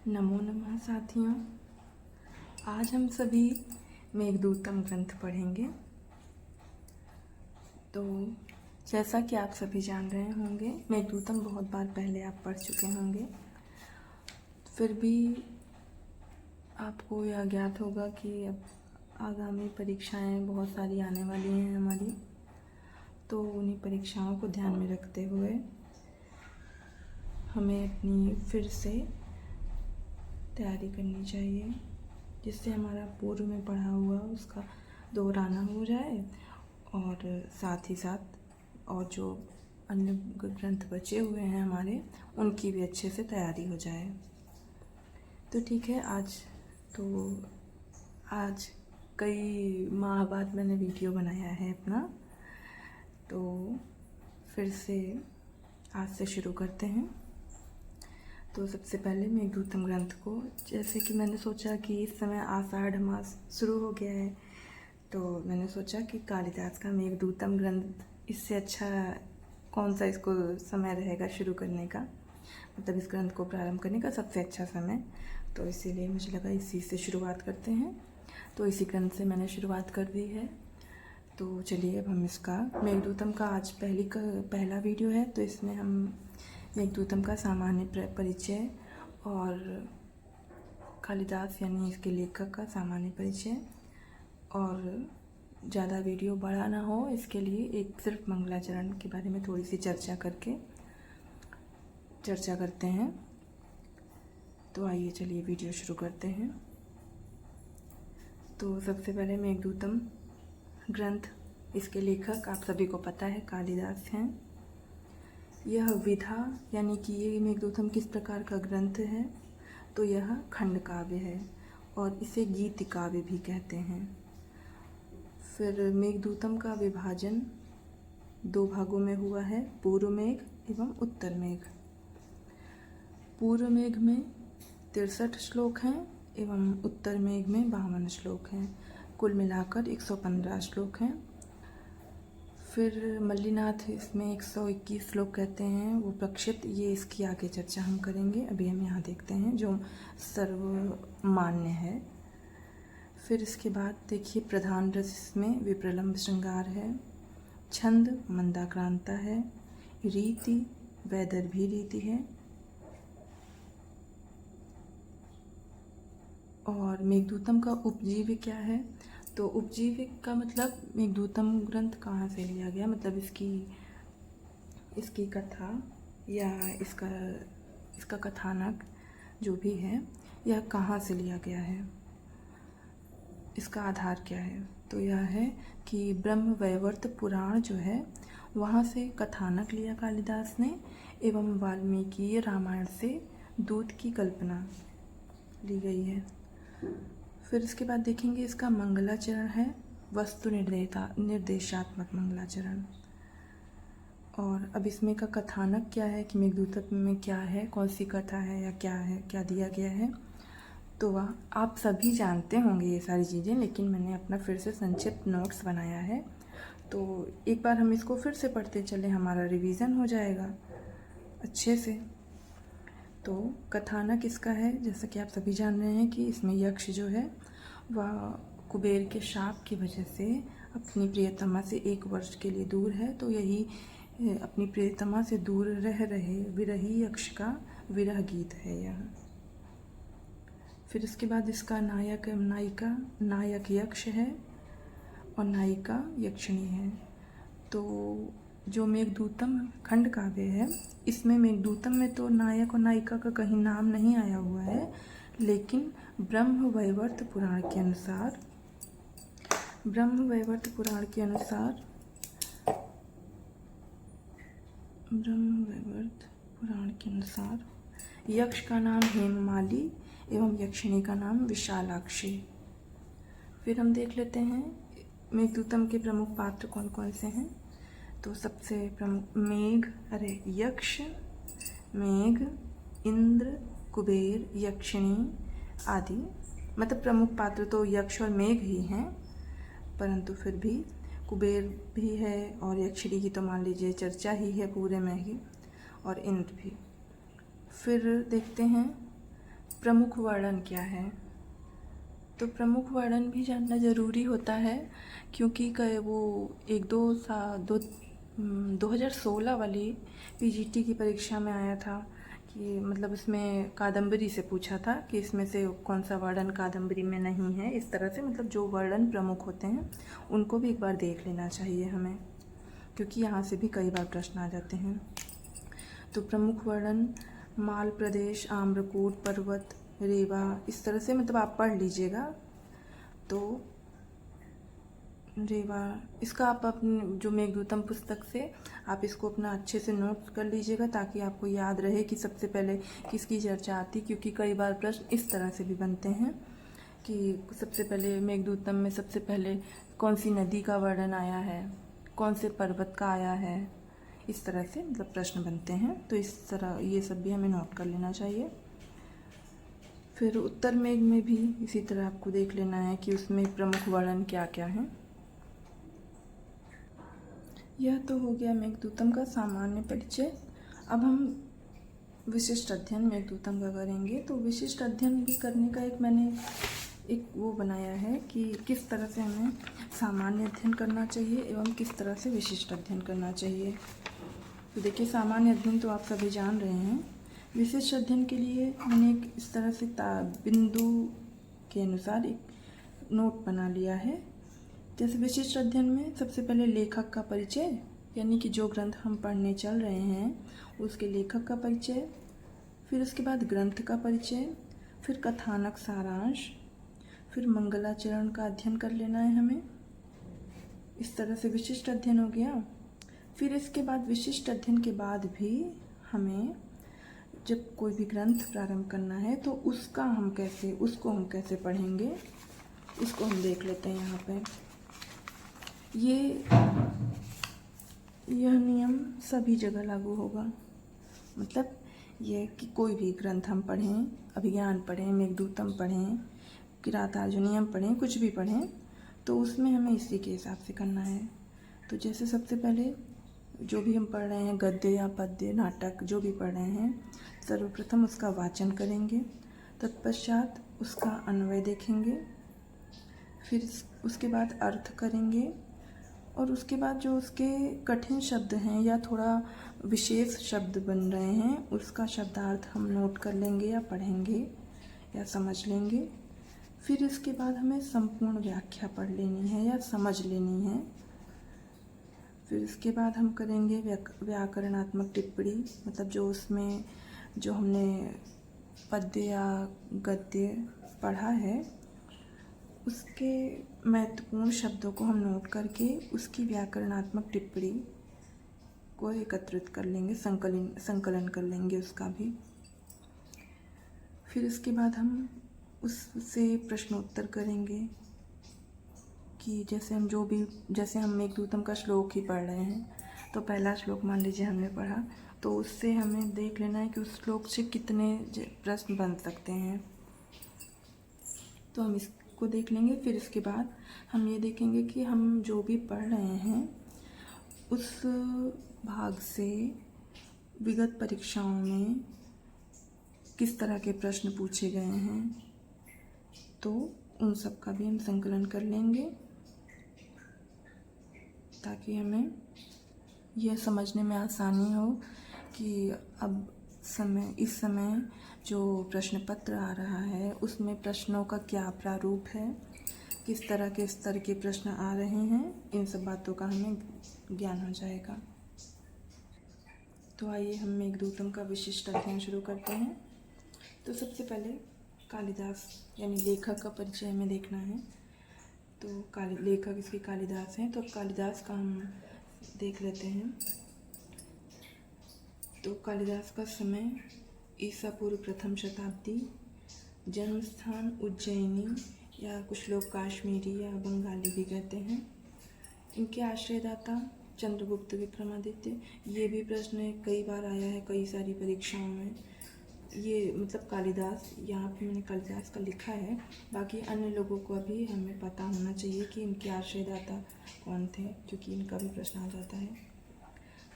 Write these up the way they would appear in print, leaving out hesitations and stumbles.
नमो नमः साथियों। आज हम सभी मेघदूतम ग्रंथ पढ़ेंगे। तो जैसा कि आप सभी जान रहे होंगे, मेघदूतम बहुत बार पहले आप पढ़ चुके होंगे। फिर भी आपको यह ज्ञात होगा कि अब आगामी परीक्षाएं बहुत सारी आने वाली हैं हमारी, तो उन्हीं परीक्षाओं को ध्यान में रखते हुए हमें अपनी फिर से तैयारी करनी चाहिए, जिससे हमारा पूर्व में पढ़ा हुआ उसका दोहराना हो जाए और साथ ही साथ और जो अन्य ग्रंथ बचे हुए हैं हमारे, उनकी भी अच्छे से तैयारी हो जाए। तो ठीक है, आज कई माह बाद मैंने वीडियो बनाया है अपना, तो फिर से आज से शुरू करते हैं। तो सबसे पहले मेघदूतम ग्रंथ को, जैसे कि मैंने सोचा कि इस समय आषाढ़ मास शुरू हो गया है, तो मैंने सोचा कि कालिदास का मेघदूतम ग्रंथ, इससे अच्छा कौन सा इसको समय रहेगा शुरू करने का, मतलब इस ग्रंथ को प्रारंभ करने का सबसे अच्छा समय। तो इसीलिए मुझे लगा इसी से शुरुआत करते हैं। तो इसी ग्रंथ से मैंने शुरुआत कर दी है। तो चलिए अब हम इसका मेघदूतम का आज पहला वीडियो है, तो इसमें हम मेघदूतम का सामान्य परिचय और कालिदास यानी इसके लेखक का सामान्य परिचय, और ज़्यादा वीडियो बड़ा ना हो इसके लिए एक सिर्फ मंगलाचरण के बारे में थोड़ी सी चर्चा करते हैं। तो आइए चलिए वीडियो शुरू करते हैं। तो सबसे पहले मेघदूतम ग्रंथ, इसके लेखक आप सभी को पता है कालिदास हैं। यह विधा यानी कि ये मेघदूतम किस प्रकार का ग्रंथ है, तो यह खंड काव्य है और इसे गीत काव्य भी कहते हैं। फिर मेघदूतम का विभाजन दो भागों में हुआ है, पूर्व मेघ एवं उत्तर मेघ। पूर्व मेघ में 63 श्लोक हैं एवं उत्तर मेघ में 52 श्लोक हैं। कुल मिलाकर 115 श्लोक हैं। फिर मल्लीनाथ इसमें 121 श्लोक कहते हैं, वो प्रक्षिप्त, ये इसकी आगे चर्चा हम करेंगे। अभी हम यहाँ देखते हैं जो सर्वमान्य है। फिर इसके बाद देखिए, प्रधान रस इसमें विप्रलंब श्रृंगार है, छंद मंदाक्रांता है, रीति वैदर्भी रीति है, और मेघदूतम का उपजीव्य क्या है। तो उपजीव्य का मतलब मेघदूतम ग्रंथ कहाँ से लिया गया, मतलब इसकी कथा या इसका कथानक जो भी है, यह कहाँ से लिया गया है, इसका आधार क्या है। तो यह है कि ब्रह्मवैवर्त पुराण जो है, वहाँ से कथानक लिया कालिदास ने, एवं वाल्मीकि रामायण से दूत की कल्पना ली गई है। फिर इसके बाद देखेंगे इसका मंगलाचरण है, वस्तु निर्देशात्मक मंगलाचरण। और अब इसमें का कथानक क्या है कि मेघदूतम में क्या है, कौन सी कथा है या क्या है, क्या दिया गया है। तो वह आप सभी जानते होंगे ये सारी चीज़ें, लेकिन मैंने अपना फिर से संक्षिप्त नोट्स बनाया है, तो एक बार हम इसको फिर से पढ़ते चले, हमारा रिवीजन हो जाएगा अच्छे से। तो कथानक इसका है, जैसा कि आप सभी जान रहे हैं कि इसमें यक्ष जो है वह कुबेर के शाप की वजह से अपनी प्रियतमा से 1 वर्ष के लिए दूर है। तो यही अपनी प्रियतमा से दूर रह रहे विरही यक्ष का विरह गीत है यह। फिर इसके बाद इसका नायक यक्ष है और नायिका यक्षिणी है। तो जो मेघदूतम खंड काव्य है, इसमें मेघदूतम में तो नायक और नायिका का कहीं नाम नहीं आया हुआ है, लेकिन ब्रह्मवैवर्त पुराण के अनुसार यक्ष का नाम हेममाली एवं यक्षिणी का नाम विशालाक्षी। फिर हम देख लेते हैं मेघदूतम के प्रमुख पात्र कौन कौन से हैं। तो सबसे प्रमुख यक्ष, मेघ, इंद्र, कुबेर, यक्षिणी आदि, मतलब प्रमुख पात्र तो यक्ष और मेघ ही हैं, परंतु फिर भी कुबेर भी है और यक्षिणी की तो मान लीजिए चर्चा ही है पूरे में ही, और इंद्र भी। फिर देखते हैं प्रमुख वर्णन क्या है। तो प्रमुख वर्णन भी जानना ज़रूरी होता है, क्योंकि वो 2016 वाली पीजीटी की परीक्षा में आया था कि मतलब उसमें कादम्बरी से पूछा था कि इसमें से कौन सा वर्णन कादम्बरी में नहीं है। इस तरह से मतलब जो वर्णन प्रमुख होते हैं उनको भी एक बार देख लेना चाहिए हमें, क्योंकि यहाँ से भी कई बार प्रश्न आ जाते हैं। तो प्रमुख वर्णन माल प्रदेश, आम्रकूट पर्वत, रेवा, इस तरह से मतलब आप पढ़ लीजिएगा। तो रेवा, इसका आप अपने जो मेघदूतम पुस्तक से आप इसको अपना अच्छे से नोट कर लीजिएगा, ताकि आपको याद रहे कि सबसे पहले किसकी चर्चा आती, क्योंकि कई बार प्रश्न इस तरह से भी बनते हैं कि सबसे पहले मेघदूतम में सबसे पहले कौन सी नदी का वर्णन आया है, कौन से पर्वत का आया है, इस तरह से मतलब प्रश्न बनते हैं। तो इस तरह ये सब भी हमें नोट कर लेना चाहिए। फिर उत्तर मेघ में भी इसी तरह आपको देख लेना है कि उसमें प्रमुख वर्णन क्या क्या है। यह तो हो गया मेघदूतम का सामान्य परिचय। अब हम विशिष्ट अध्ययन मेघदूतम का करेंगे। तो विशिष्ट अध्ययन भी करने का मैंने एक वो बनाया है कि किस तरह से हमें सामान्य अध्ययन करना चाहिए एवं किस तरह से विशिष्ट अध्ययन करना चाहिए। तो देखिए, सामान्य अध्ययन तो आप सभी जान रहे हैं। विशिष्ट अध्ययन के लिए मैंने एक इस तरह से बिंदु के अनुसार एक नोट बना लिया है। जैसे विशिष्ट अध्ययन में सबसे पहले लेखक का परिचय, यानी कि जो ग्रंथ हम पढ़ने चल रहे हैं उसके लेखक का परिचय, फिर उसके बाद ग्रंथ का परिचय, फिर कथानक सारांश, फिर मंगलाचरण का अध्ययन कर लेना है हमें। इस तरह से विशिष्ट अध्ययन हो गया। फिर इसके बाद विशिष्ट अध्ययन के बाद भी हमें जब कोई भी ग्रंथ प्रारंभ करना है तो उसको हम कैसे पढ़ेंगे, इसको हम देख लेते हैं। यहाँ पे यह नियम सभी जगह लागू होगा। मतलब ये कि कोई भी ग्रंथ हम पढ़ें, अभिज्ञान पढ़ें, मेघदूतम पढ़ें, किरातार्जुनीयम पढ़ें, कुछ भी पढ़ें, तो उसमें हमें इसी के हिसाब से करना है। तो जैसे सबसे पहले जो भी हम पढ़ रहे हैं, गद्य या पद्य, नाटक जो भी पढ़ रहे हैं, सर्वप्रथम उसका वाचन करेंगे, तत्पश्चात उसका अन्वय देखेंगे, फिर उसके बाद अर्थ करेंगे, और उसके बाद जो उसके कठिन शब्द हैं या थोड़ा विशेष शब्द बन रहे हैं उसका शब्दार्थ हम नोट कर लेंगे या पढ़ेंगे या समझ लेंगे। फिर इसके बाद हमें संपूर्ण व्याख्या पढ़ लेनी है या समझ लेनी है। फिर इसके बाद हम करेंगे व्याकरणात्मक टिप्पणी, मतलब जो उसमें जो हमने पद्य या गद्य पढ़ा है उसके महत्वपूर्ण शब्दों को हम नोट करके उसकी व्याकरणात्मक टिप्पणी को एकत्रित कर लेंगे, संकलन कर लेंगे उसका भी। फिर इसके बाद हम उससे प्रश्नोत्तर करेंगे कि जैसे हम मेघदूतम का श्लोक ही पढ़ रहे हैं, तो पहला श्लोक मान लीजिए हमने पढ़ा, तो उससे हमें देख लेना है कि उस श्लोक से कितने प्रश्न बन सकते हैं। तो हम इसको देख लेंगे। फिर इसके बाद हम ये देखेंगे कि हम जो भी पढ़ रहे हैं उस भाग से विगत परीक्षाओं में किस तरह के प्रश्न पूछे गए हैं, तो उन सब का भी हम संकलन कर लेंगे, ताकि हमें यह समझने में आसानी हो कि अब इस समय जो प्रश्न पत्र आ रहा है उसमें प्रश्नों का क्या प्रारूप है, किस तरह के स्तर के प्रश्न आ रहे हैं, इन सब बातों का हमें ज्ञान हो जाएगा। तो आइए हम मेघदूतम का विशिष्ट अध्ययन शुरू करते हैं। तो सबसे पहले कालिदास यानी लेखक का परिचय हमें देखना है। तो लेखक इसके कालिदास हैं, तो अब कालिदास का हम देख लेते हैं। तो कालिदास का समय ईसा पूर्व प्रथम शताब्दी, जन्म स्थान उज्जैनी या कुछ लोग काश्मीरी या बंगाली भी कहते हैं। इनके आश्रयदाता चंद्रगुप्त विक्रमादित्य। ये भी प्रश्न कई बार आया है कई सारी परीक्षाओं में। ये मतलब कालिदास, यहाँ पे मैंने कालिदास का लिखा है, बाकी अन्य लोगों को भी हमें पता होना चाहिए कि इनके आश्रयदाता कौन थे, क्योंकि इनका भी प्रश्न आ जाता है।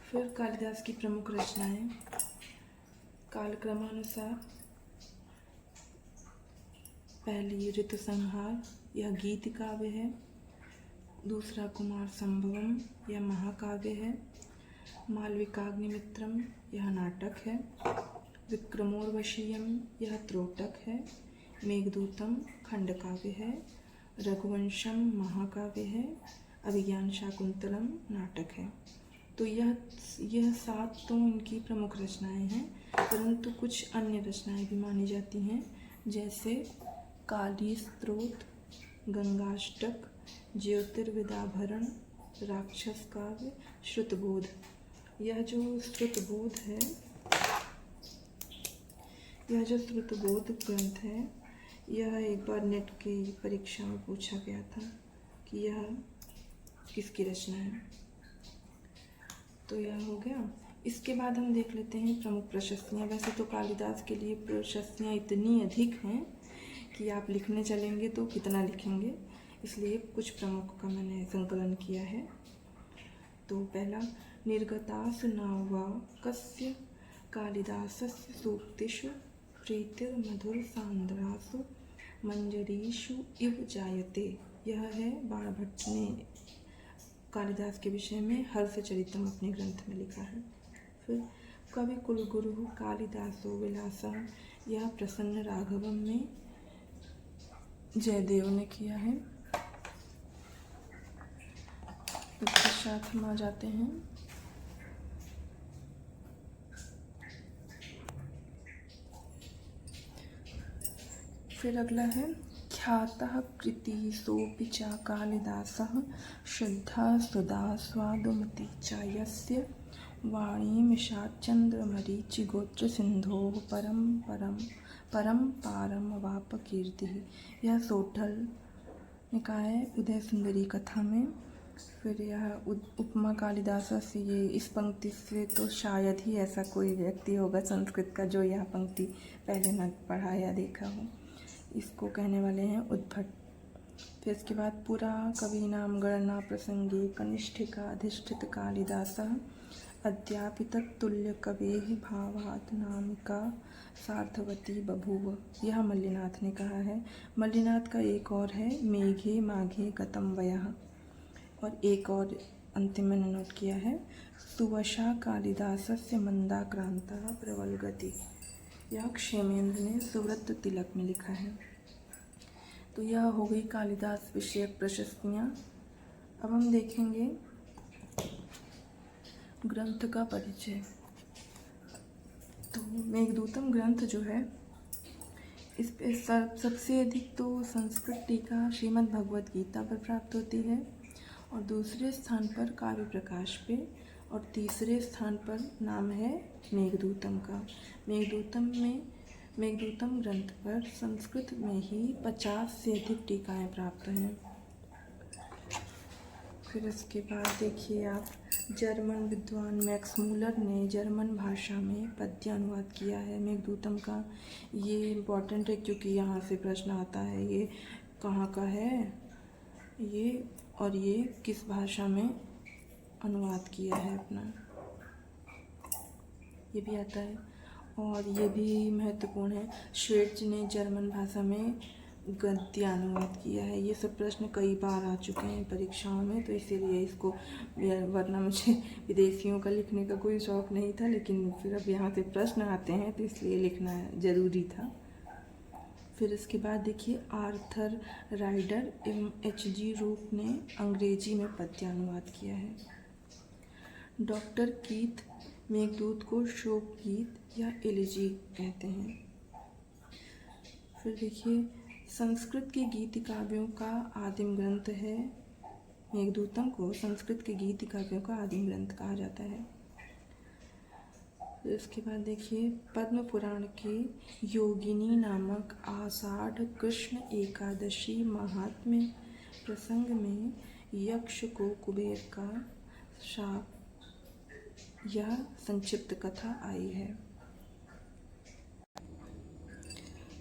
फिर कालिदास की प्रमुख रचनाएं कालक्रमानुसार पहली ऋतुसंहार, यह गीत काव्य है। दूसरा कुमार संभवम, यह महाकाव्य है। मालविकाग्निमित्रम, यह नाटक है। विक्रमोर्वशीयम, यह त्रोटक है। मेघदूतम खंडकाव्य है। रघुवंशम महाकाव्य है। अभिज्ञान शाकुंतलम नाटक है। तो यह 7 तो इनकी प्रमुख रचनाएं हैं, परंतु कुछ अन्य रचनाएं भी मानी जाती हैं, जैसे काली स्तोत्र, गंगाष्टक, ज्योतिर्विदाभरण, राक्षस काव्य, श्रुतबोध। यह जो श्रुतबोध ग्रंथ है, यह एक बार नेट की परीक्षा में पूछा गया था कि यह किसकी रचना है। तो यह हो गया। इसके बाद हम देख लेते हैं प्रमुख प्रशस्तियाँ। वैसे तो कालिदास के लिए प्रशस्तियाँ इतनी अधिक हैं कि आप लिखने चलेंगे तो कितना लिखेंगे, इसलिए कुछ प्रमुख का मैंने संकलन किया है। तो पहला, निर्गतासु नावा कस्य कालिदासस्य सूक्तिषु प्रीतिर्मधुर सांद्रासु मंजरीषु इव जायते। यह है बाणभट्ट ने कालिदास के विषय में हर्षचरितम अपने ग्रंथ में लिखा है। फिर कवि कुलगुरु कालिदासो विलासम, यह प्रसन्न राघवम में जयदेव ने किया है। इसके साथ हम आ जाते हैं फिर अगला है ख्यातः कृति सोऽपि च कालिदासः शुद्धा सुधा स्वादुमती च यस्य वाणीमिषाच्चन्द्रमरीचिगोत्रसिन्धोः परं पारमवाप कीर्तिः। यह सोठल निकाय उदय सुंदरी कथा में। फिर यह उपमा कालिदास से, ये इस पंक्ति से तो शायद ही ऐसा कोई व्यक्ति होगा संस्कृत का जो यह पंक्ति पहले न पढ़ा या देखा हो। इसको कहने वाले हैं उद्भट। फिर इसके बाद पुरा कवीनाम गणना प्रसंगे कनिष्ठिका अधिष्ठित कालिदासः अद्यापि तत्तुल्य कवेः भावात् नामिका सार्थवती बभूव। यह मल्लिनाथ ने कहा है। मल्लिनाथ का एक और है मेघे माघे गतम वयः, और एक और अंतिम मैंने नोट किया है सुवशा कालिदासस्य मंदाक्रांता प्रवलगति। यह क्षेमेंद्र ने सुव्रत तिलक में लिखा है। तो यह हो गई कालिदास विषयक प्रशस्तियाँ। अब हम देखेंगे ग्रंथ का परिचय। तो मेघदूतम ग्रंथ जो है, इस पे सबसे अधिक तो संस्कृत टीका श्रीमद् भगवद गीता पर प्राप्त होती है, और दूसरे स्थान पर काव्य प्रकाश पे, और तीसरे स्थान पर नाम है मेघदूतम का। मेघदूतम ग्रंथ पर संस्कृत में ही 50 से अधिक टीकाएँ प्राप्त हैं। फिर इसके बाद देखिए आप, जर्मन विद्वान मैक्स मूलर ने जर्मन भाषा में पद्य अनुवाद किया है मेघदूतम का। ये इम्पॉर्टेंट है क्योंकि यहाँ से प्रश्न आता है ये कहाँ का है ये, और ये किस भाषा में अनुवाद किया है अपना, ये भी आता है। और ये भी महत्वपूर्ण है, श्वेट्ज ने जर्मन भाषा में गद्य अनुवाद किया है। ये सब प्रश्न कई बार आ चुके हैं परीक्षाओं में, तो इसीलिए इसको, वरना मुझे विदेशियों का लिखने का कोई शौक़ नहीं था, लेकिन फिर अब यहाँ से प्रश्न आते हैं तो इसलिए लिखना ज़रूरी था। फिर इसके बाद देखिए, आर्थर राइडर एवं H.G. रूप ने अंग्रेजी में पद्य अनुवाद किया है। डॉक्टर कीथ मेघदूत को शोक गीत या एलिजी कहते हैं। फिर देखिए, संस्कृत के गीति काव्यों का आदिम ग्रंथ है। मेघदूतम को संस्कृत के गीति काव्यों का आदिम ग्रंथ कहा जाता है। इसके बाद देखिए, पद्म पुराण के योगिनी नामक आषाढ़ कृष्ण एकादशी महात्म्य प्रसंग में यक्ष को कुबेर का शाप, यह संक्षिप्त कथा आई है।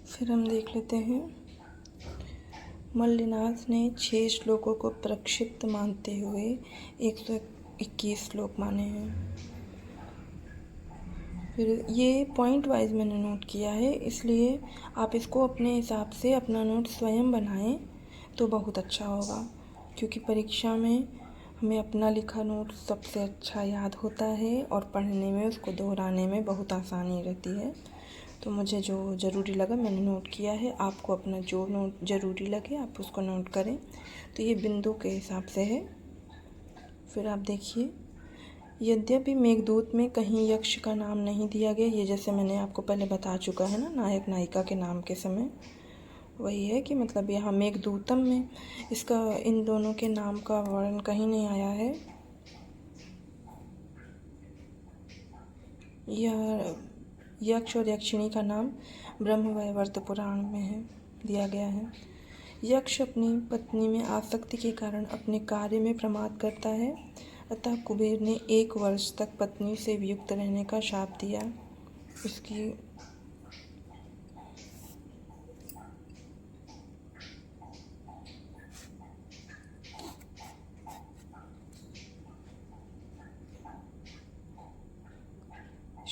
फिर हम देख लेते हैं, मल्लिनाथ ने 6 श्लोकों को प्रक्षिप्त मानते हुए 121 श्लोक माने हैं। फिर ये पॉइंट वाइज मैंने नोट किया है, इसलिए आप इसको अपने हिसाब से अपना नोट स्वयं बनाएं तो बहुत अच्छा होगा, क्योंकि परीक्षा में हमें अपना लिखा नोट सबसे अच्छा याद होता है और पढ़ने में उसको दोहराने में बहुत आसानी रहती है। तो मुझे जो ज़रूरी लगा मैंने नोट किया है, आपको अपना जो नोट ज़रूरी लगे आप उसको नोट करें। तो ये बिंदु के हिसाब से है। फिर आप देखिए, यद्यपि मेघदूत में कहीं यक्ष का नाम नहीं दिया गया, ये जैसे मैंने आपको पहले बता चुका है ना, नायक नायिका के नाम के समय वही है कि मतलब यहाँ मेघदूतम में इसका इन दोनों के नाम का वर्णन कहीं नहीं आया है। यह यक्ष और यक्षिणी का नाम ब्रह्मवैवर्त पुराण में है दिया गया है। यक्ष अपनी पत्नी में आसक्ति के कारण अपने कार्य में प्रमाद करता है, अतः कुबेर ने 1 वर्ष तक पत्नी से वियुक्त रहने का शाप दिया। इसकी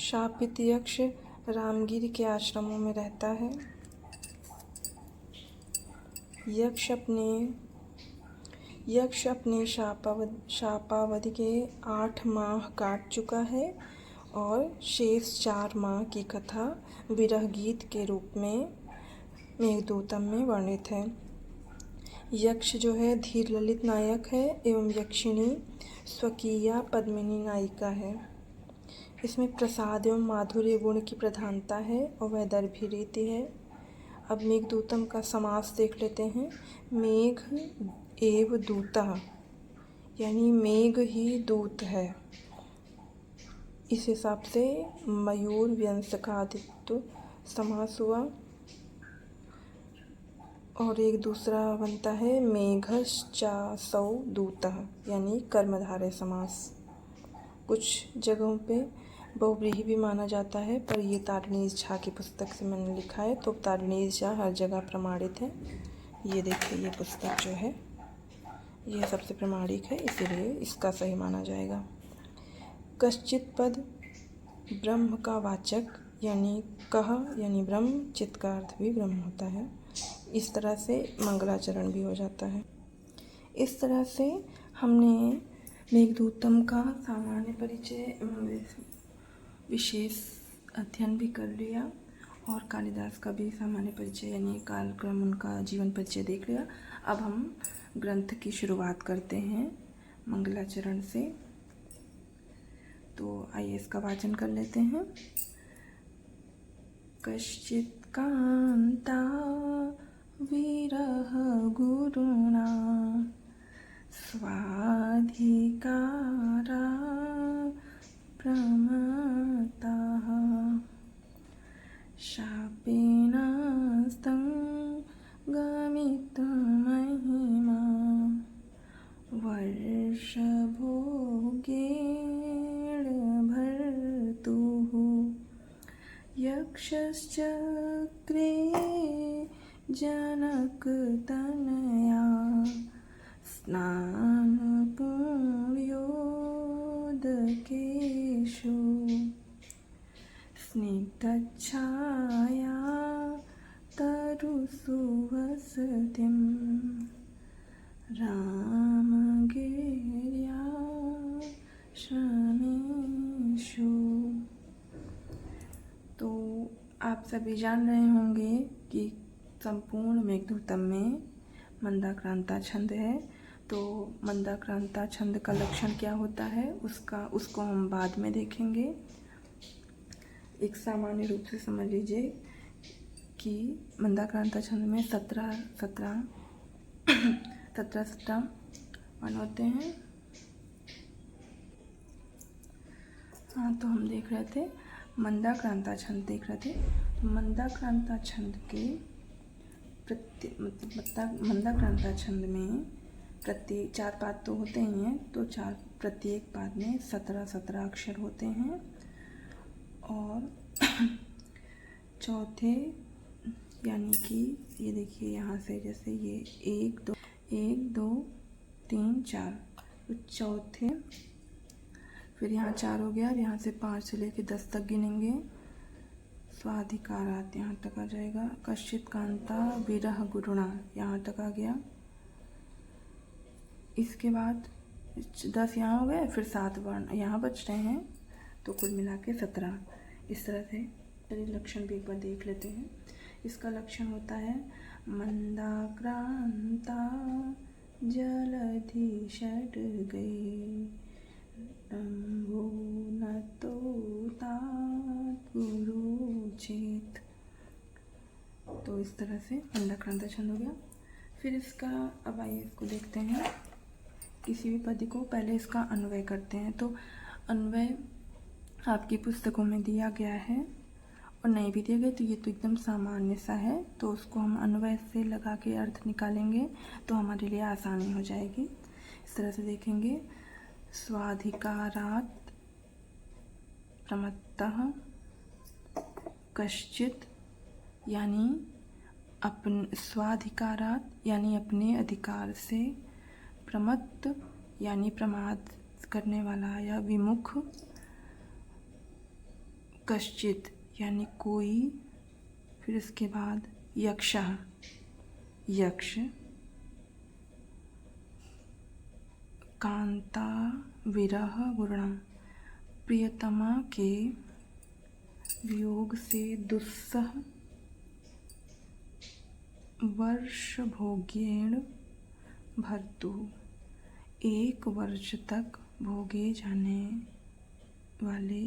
शापित यक्ष रामगिरी के आश्रमों में रहता है। यक्ष अपने शापावधि के 8 माह काट चुका है और शेष 4 माह की कथा विरह गीत के रूप में मेघदूतम में वर्णित है। यक्ष जो है धीर ललित नायक है एवं यक्षिणी स्वकीया पद्मिनी नायिका है। इसमें प्रसाद एवं माधुर्य गुण की प्रधानता है और वैदर्भी रीति है। अब मेघदूतम का समास देख लेते हैं। मेघ एव दूतः, यानी मेघ ही दूत है। इस हिसाब से मयूर व्यंजकादित्व समास हुआ। और एक दूसरा बनता है मेघश्चासौ दूतः, यानी कर्मधारय समास। कुछ जगहों पे बहुव्रीहि भी माना जाता है, पर ये तारिणी झा की पुस्तक से मैंने लिखा है, तो तारिणी झा हर जगह प्रमाणित है। ये देखिए, ये पुस्तक जो है ये सबसे प्रमाणिक है, इसीलिए इसका सही माना जाएगा। कश्चित पद ब्रह्म का वाचक, यानी कह यानी ब्रह्म, चित्त का अर्थ भी ब्रह्म होता है। इस तरह से मंगलाचरण भी हो जाता है। इस तरह से हमने मेघदूतम का सामान्य परिचय विशेष अध्ययन भी कर लिया और कालिदास का भी सामान्य परिचय यानी कालक्रम उनका जीवन परिचय देख लिया। अब हम ग्रंथ की शुरुआत करते हैं मंगलाचरण से। तो आइए इसका वाचन कर लेते हैं। कश्चित् कांता विरह गुरुणा स्वाधिकारा प्रमत्ताः शापेनास्तं गमितमहिमा वर्षभोगेण भर्तुः यक्षश्चक्रे जनकतनया स्नानपुण्योदकेषु स्निग्धच्छाया तरुसुवसतिं रामगिर्याश्रमेषु। तो आप सभी जान रहे होंगे कि संपूर्ण मेघदूतम में मंदाक्रांता छंद है। तो मंदाक्रांता छंद का लक्षण क्या होता है उसको हम बाद में देखेंगे। एक सामान्य रूप से समझ लीजिए कि मंदाक्रांता छंद में 17 वर्ण होते हैं। हाँ, तो हम देख रहे थे मंदाक्रांता छंद देख रहे थे। मंदाक्रांता छंद के मंदाक्रांता छंद में प्रत्येक 4 पाद तो होते ही हैं, तो प्रत्येक पाद में 17 अक्षर होते हैं और चौथे यानी कि ये देखिए यहाँ से जैसे ये 1 2 3 4, तो चौथे फिर यहाँ 4 हो गया। अब यहाँ से 5 से लेके 10 तक गिनेंगे। स्वाधिकारात यहाँ तक आ जाएगा। कश्चित कांता विरह गुरुणा यहाँ तक आ गया। इसके बाद 10 यहाँ हो गए, फिर 7 वर्ण यहाँ बच रहे हैं, तो कुल मिला के 17। इस तरह से चलिए लक्षण भी एक बार देख लेते हैं। इसका लक्षण होता है मंदाक्रांता जलधि षड गए नभो न तो तात गुरु चेत। तो इस तरह से मंदाक्रांता छंद हो गया। फिर इसका अब आइए इसको देखते हैं। किसी भी पद को पहले इसका अन्वय करते हैं। तो अन्वय आपकी पुस्तकों में दिया गया है और नहीं भी दिया गया तो ये तो एकदम सामान्य सा है, तो उसको हम अन्वय से लगा के अर्थ निकालेंगे तो हमारे लिए आसानी हो जाएगी। इस तरह से देखेंगे। स्वाधिकारात् प्रमत्तः कश्चित यानी अपने स्वाधिकारात् यानी अपने अधिकार से, प्रमत्त यानी प्रमाद करने वाला या विमुख, कश्चित यानी कोई, फिर इसके बाद यक्षः यक्ष, कांता विरह गुरुणा प्रियतमा के वियोग से दुस्सह, वर्ष भोग्येण भर्तु 1 वर्ष तक भोगे जाने वाले,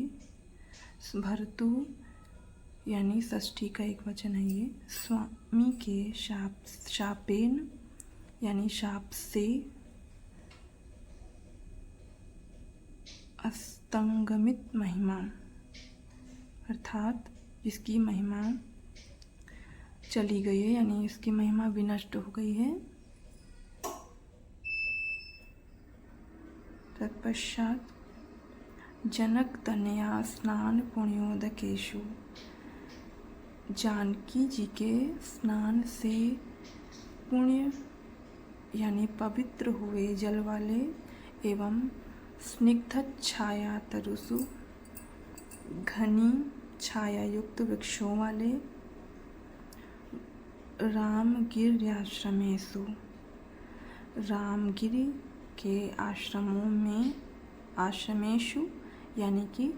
भर्तु यानी षष्ठी का एक वचन है ये, स्वामी के शापेन यानी शाप से, अस्तंगमित महिमा अर्थात जिसकी महिमा चली गई है यानी इसकी महिमा विनष्ट हो गई है। तत्पश्चात जनक तनया स्नान पुण्योदकेषु जानकी जी के स्नान से पुण्य यानी पवित्र हुए जल वाले एवं स्निग्ध छाया तरुसु घनी छाया युक्त वृक्षों वाले रामगिर्याश्रमेषु रामगिरी के आश्रमों में, आश्रमेषु यानी कि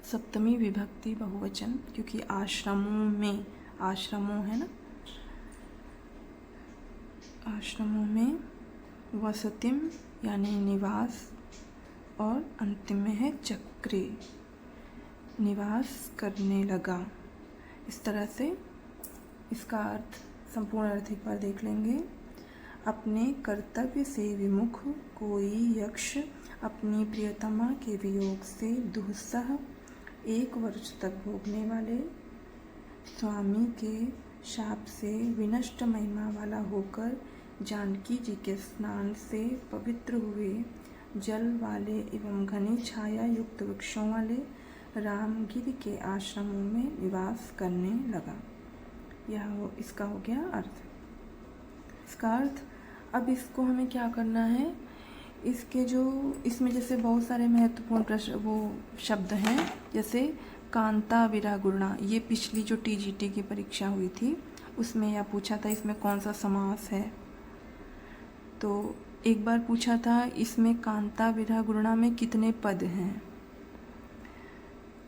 सप्तमी विभक्ति बहुवचन, क्योंकि आश्रमों में, आश्रमों है ना, आश्रमों में वसतिम यानी निवास, और अंतिम में है चक्रे निवास करने लगा। इस तरह से इसका अर्थ, संपूर्ण अर्थ एक बार देख लेंगे। अपने कर्तव्य से विमुख कोई यक्ष अपनी प्रियतमा के वियोग से दुस्सह 1 वर्ष तक भोगने वाले, स्वामी के शाप से विनष्ट महिमा वाला होकर जानकी जी के स्नान से पवित्र हुए जल वाले एवं घनी छाया युक्त वृक्षों वाले रामगिरी के आश्रमों में निवास करने लगा। यह इसका हो गया अर्थ। इसका अर्थ, अब इसको हमें क्या करना है, इसके जो इसमें जैसे बहुत सारे महत्वपूर्ण प्रश्न वो शब्द हैं, जैसे कांता विरह गुरुणा, ये पिछली जो टीजीटी की परीक्षा हुई थी उसमें यह पूछा था इसमें कौन सा समास है। तो एक बार पूछा था इसमें कांता विरह गुरुणा में कितने पद हैं।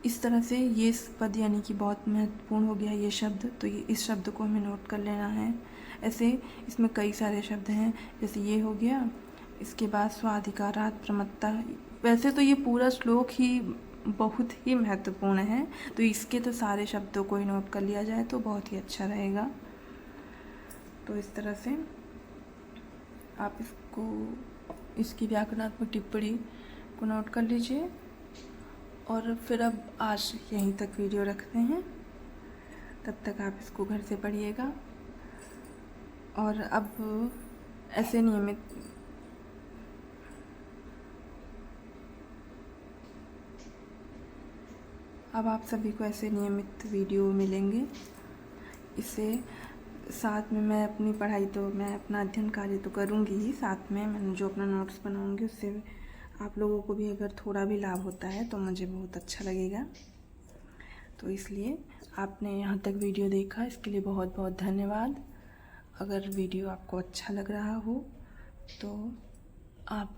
इस तरह से ये पद यानी कि बहुत महत्वपूर्ण हो गया ये शब्द, तो ये इस शब्द को हमें नोट कर लेना है। ऐसे इसमें कई सारे शब्द हैं, जैसे ये हो गया। इसके बाद स्वाधिकारात् प्रमत्ता, वैसे तो ये पूरा श्लोक ही बहुत ही महत्वपूर्ण है, तो इसके तो सारे शब्दों को ही नोट कर लिया जाए तो बहुत ही अच्छा रहेगा। तो इस तरह से आप इसको, इसकी व्याकरणात्मक टिप्पणी को नोट कर लीजिए। और फिर अब आज यहीं तक वीडियो रखते हैं, तब तक आप इसको घर से पढ़िएगा। और अब ऐसे नियमित अब आप सभी को ऐसे नियमित वीडियो मिलेंगे। इससे साथ में मैं अपनी पढ़ाई तो मैं अपना अध्ययन कार्य तो करूँगी ही, साथ में मैं जो अपना नोट्स बनाऊँगी उससे आप लोगों को भी अगर थोड़ा भी लाभ होता है तो मुझे बहुत अच्छा लगेगा। तो इसलिए आपने यहाँ तक वीडियो देखा, इसके लिए बहुत बहुत धन्यवाद। अगर वीडियो आपको अच्छा लग रहा हो तो आप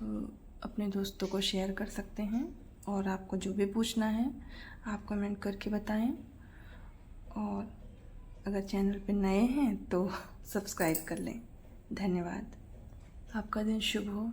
अपने दोस्तों को शेयर कर सकते हैं, और आपको जो भी पूछना है आप कमेंट करके बताएं। और अगर चैनल पे नए हैं तो सब्सक्राइब कर लें। धन्यवाद। आपका दिन शुभ हो।